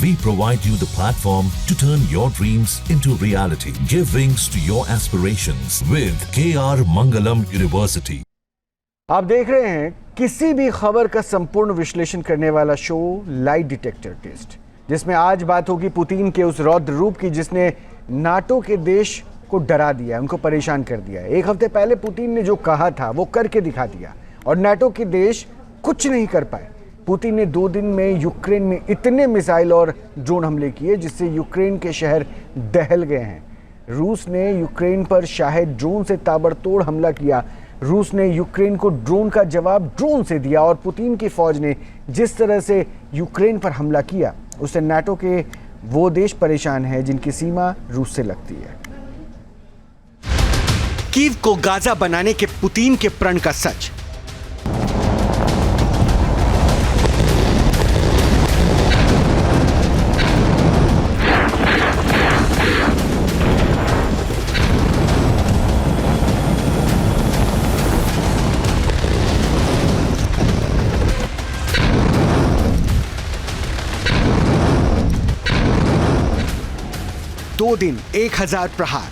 We provide you the platform to turn your dreams into reality. Give wings to your aspirations with KR Mangalam University. आप देख रहे हैं किसी भी खबर का संपूर्ण विश्लेषण करने वाला शो लाई डिटेक्टर टेस्ट, जिसमें आज बात होगी पुतिन के उस रौद्र रूप की जिसने नाटो के देश को डरा दिया, उनको परेशान कर दिया। एक हफ्ते पहले पुतिन ने जो कहा था वो करके दिखा दिया और नाटो के देश कुछ नहीं कर पाए। पुतिन ने 2 दिन में यूक्रेन में इतने मिसाइल और ड्रोन हमले किए जिससे यूक्रेन के शहर दहल गए हैं। रूस ने यूक्रेन पर शायद ड्रोन से ताबड़तोड़ हमला किया। रूस ने यूक्रेन को ड्रोन का जवाब ड्रोन से दिया और पुतिन की फौज ने जिस तरह से यूक्रेन पर हमला किया उससे नाटो के वो देश परेशान हैं जिनकी सीमा रूस से लगती है। कीव को गाजा बनाने के पुतिन के प्रण का सच। दो दिन 1000 प्रहार।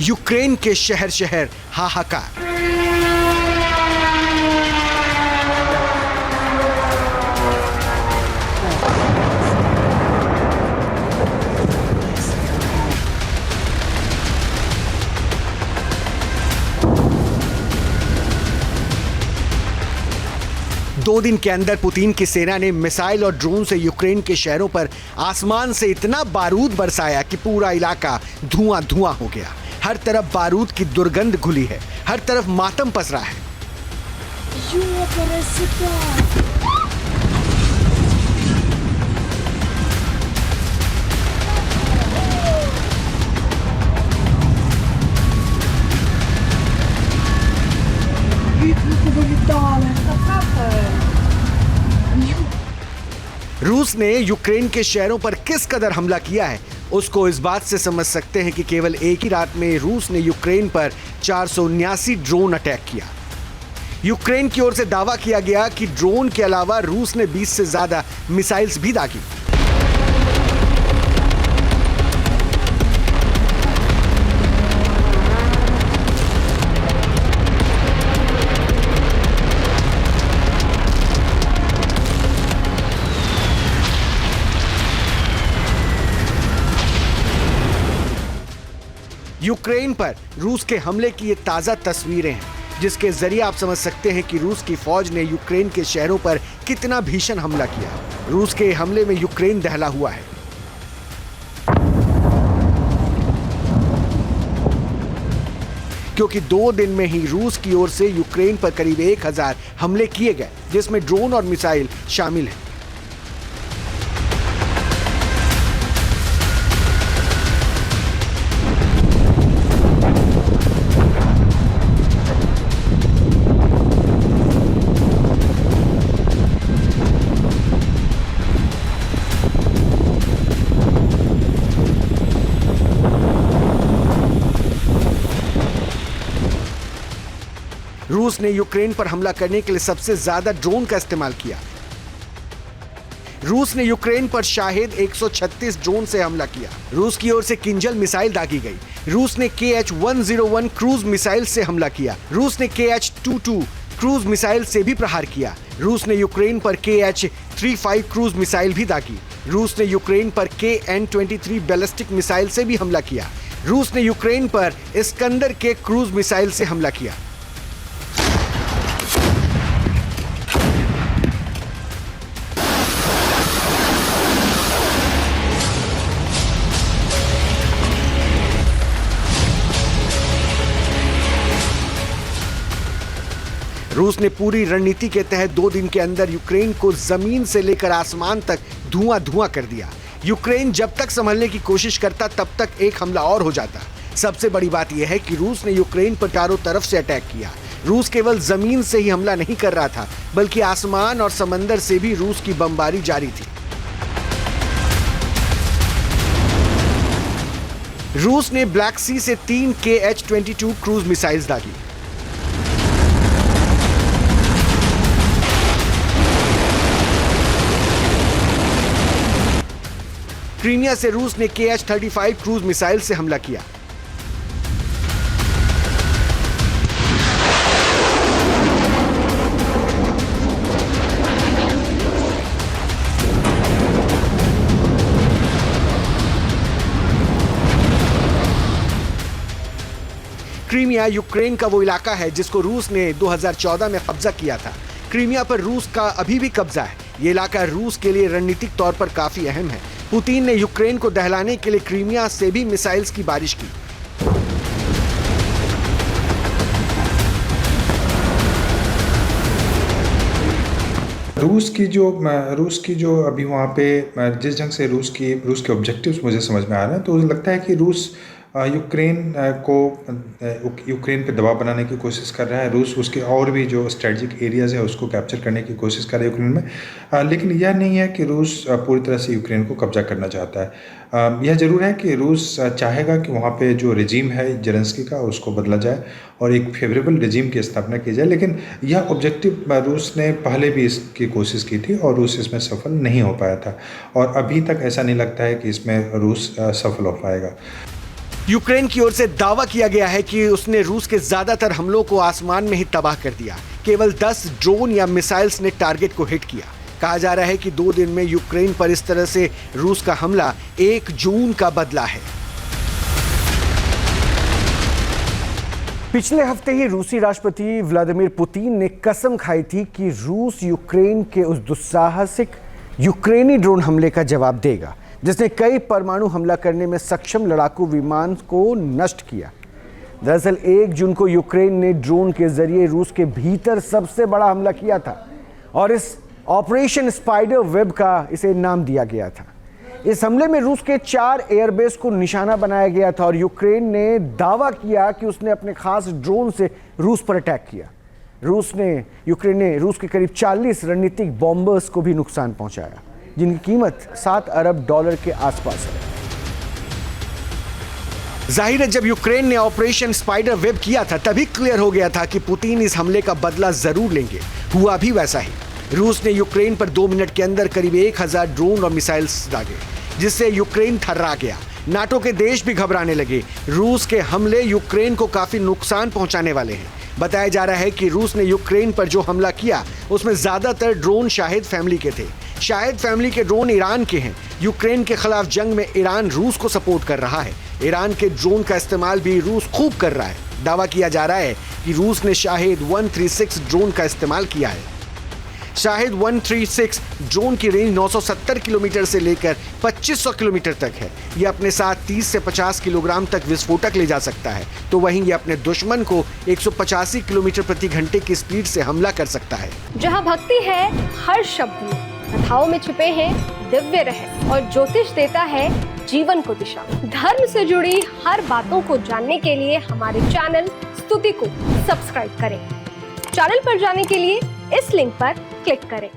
यूक्रेन के शहर शहर हाहाकार। दो दिन के अंदर पुतिन की सेना ने मिसाइल और ड्रोन से यूक्रेन के शहरों पर आसमान से इतना बारूद बरसाया कि पूरा इलाका धुआं धुआं हो गया। हर तरफ बारूद की दुर्गंध घुली है, हर तरफ मातम पसरा है। रूस ने यूक्रेन के शहरों पर किस कदर हमला किया है उसको इस बात से समझ सकते हैं कि केवल एक ही रात में रूस ने यूक्रेन पर 479 ड्रोन अटैक किया। यूक्रेन की ओर से दावा किया गया कि ड्रोन के अलावा रूस ने 20 से ज्यादा मिसाइल्स भी दागी। यूक्रेन पर रूस के हमले की ये ताजा तस्वीरें हैं जिसके जरिए आप समझ सकते हैं कि रूस की फौज ने यूक्रेन के शहरों पर कितना भीषण हमला किया। रूस के हमले में यूक्रेन दहला हुआ है। क्योंकि 2 दिन में ही रूस की ओर से यूक्रेन पर करीब 1000 हमले किए गए जिसमें ड्रोन और मिसाइल शामिल हैं। रूस ने यूक्रेन पर हमला करने के लिए सबसे ज्यादा ड्रोन का इस्तेमाल किया। रूस ने यूक्रेन पर शाहिद 136 ड्रोन से हमला किया। रूस की ओर से किंजल मिसाइल दागी गई। रूस ने KH-101 क्रूज मिसाइल से हमला किया। रूस ने KH-22 क्रूज मिसाइल से भी प्रहार किया। रूस ने यूक्रेन पर KH-35 क्रूज मिसाइल भी दागी। रूस ने यूक्रेन पर KN-23 बैलिस्टिक मिसाइल से भी हमला किया। रूस ने यूक्रेन पर इस्कंदर के क्रूज मिसाइल से हमला किया। रूस ने पूरी रणनीति के तहत 2 दिन के अंदर यूक्रेन को जमीन से लेकर आसमान तक धुआं धुआं कर दिया। यूक्रेन जब तक संभलने की कोशिश करता तब तक एक हमला और हो जाता। सबसे बड़ी बात यह है कि रूस ने यूक्रेन पर चारों तरफ से अटैक किया। रूस केवल जमीन से ही हमला नहीं कर रहा था, बल्कि आसमान और समंदर से भी रूस की बमबारी जारी थी। रूस ने ब्लैक सी से 3 KH-22 क्रूज मिसाइल्स दागी। क्रीमिया से रूस ने KH-35 क्रूज मिसाइल से हमला किया। क्रीमिया यूक्रेन का वो इलाका है जिसको रूस ने 2014 में कब्जा किया था। क्रीमिया पर रूस का अभी भी कब्जा है। ये इलाका रूस के लिए रणनीतिक तौर पर काफी अहम है। पुतिन ने यूक्रेन को दहलाने के लिए क्रीमिया से भी मिसाइल्स की बारिश की। रूस की जो अभी वहाँ पे जिस ढंग से रूस के ऑब्जेक्टिव्स मुझे समझ में आ रहे हैं, तो मुझे लगता है कि रूस यूक्रेन पे दबाव बनाने की कोशिश कर रहा है। रूस उसके और भी जो स्ट्रेटजिक एरियाज़ है उसको कैप्चर करने की कोशिश कर रहा है यूक्रेन में, लेकिन यह नहीं है कि रूस पूरी तरह से यूक्रेन को कब्जा करना चाहता है। यह ज़रूर है कि रूस चाहेगा कि वहाँ पे जो रेजिम है जेलेंस्की का उसको बदला जाए और एक फेवरेबल रेजिम की स्थापना की जाए, लेकिन यह ऑब्जेक्टिव रूस ने पहले भी इसकी कोशिश की थी और रूस इसमें सफल नहीं हो पाया था, और अभी तक ऐसा नहीं लगता है कि इसमें रूस सफल हो पाएगा। यूक्रेन की ओर से दावा किया गया है कि उसने रूस के ज्यादातर हमलों को आसमान में ही तबाह कर दिया। केवल 10 ड्रोन या मिसाइल्स ने टारगेट को हिट किया। कहा जा रहा है कि 2 दिन में यूक्रेन पर इस तरह से रूस का हमला 1 जून का बदला है। पिछले हफ्ते ही रूसी राष्ट्रपति व्लादिमीर पुतिन ने कसम खाई थी कि रूस यूक्रेन के उस दुस्साहसिक यूक्रेनी ड्रोन हमले का जवाब देगा जिसने कई परमाणु हमला करने में सक्षम लड़ाकू विमान को नष्ट किया। दरअसल 1 जून को यूक्रेन ने ड्रोन के जरिए रूस के भीतर सबसे बड़ा हमला किया था और इस ऑपरेशन स्पाइडर वेब का इसे नाम दिया गया था। इस हमले में रूस के 4 एयरबेस को निशाना बनाया गया था और यूक्रेन ने दावा किया कि उसने अपने खास ड्रोन से रूस पर अटैक किया। यूक्रेन ने रूस के करीब 40 रणनीतिक बॉम्बर्स को भी नुकसान पहुंचाया, जिनकी कीमत $7 अरब के आसपास है। जाहिर है, जब यूक्रेन ने ऑपरेशन स्पाइडर वेब किया था तभी क्लियर हो गया था कि पुतिन इस हमले का बदला जरूर लेंगे। हुआ भी वैसा ही। रूस ने यूक्रेन पर 2 मिनट के अंदर करीब 1000 ड्रोन और मिसाइल्स दागे, जिससे यूक्रेन थर्रा गया। नाटो के देश भी घबराने लगे। रूस के हमले यूक्रेन को काफी नुकसान पहुंचाने वाले हैं। बताया जा रहा है कि रूस ने यूक्रेन पर जो हमला किया उसमें ज्यादातर ड्रोन शाहिद फैमिली के थे। शाहिद फैमिली के ड्रोन ईरान के हैं। यूक्रेन के खिलाफ जंग में ईरान रूस को सपोर्ट कर रहा है। ईरान के ड्रोन का इस्तेमाल भी रूस खूब कर रहा है। दावा किया जा रहा है कि रूस ने शाहिद 136 ड्रोन का इस्तेमाल किया है। शाहिद 136 ड्रोन की रेंज 970 किलोमीटर से लेकर 2500 किलोमीटर तक है। यह अपने साथ 30 से 50 किलोग्राम तक विस्फोटक ले जा सकता है, तो वहीं ये अपने दुश्मन को 185 किलोमीटर प्रति घंटे की स्पीड से हमला कर सकता है। जहां भक्ति है हर शब्द में, कथाओं में छुपे हैं दिव्य रहस्य और ज्योतिष देता है जीवन को दिशा। धर्म से जुड़ी हर बातों को जानने के लिए हमारे चैनल स्तुति को सब्सक्राइब करें। चैनल पर जाने के लिए इस लिंक पर क्लिक करें।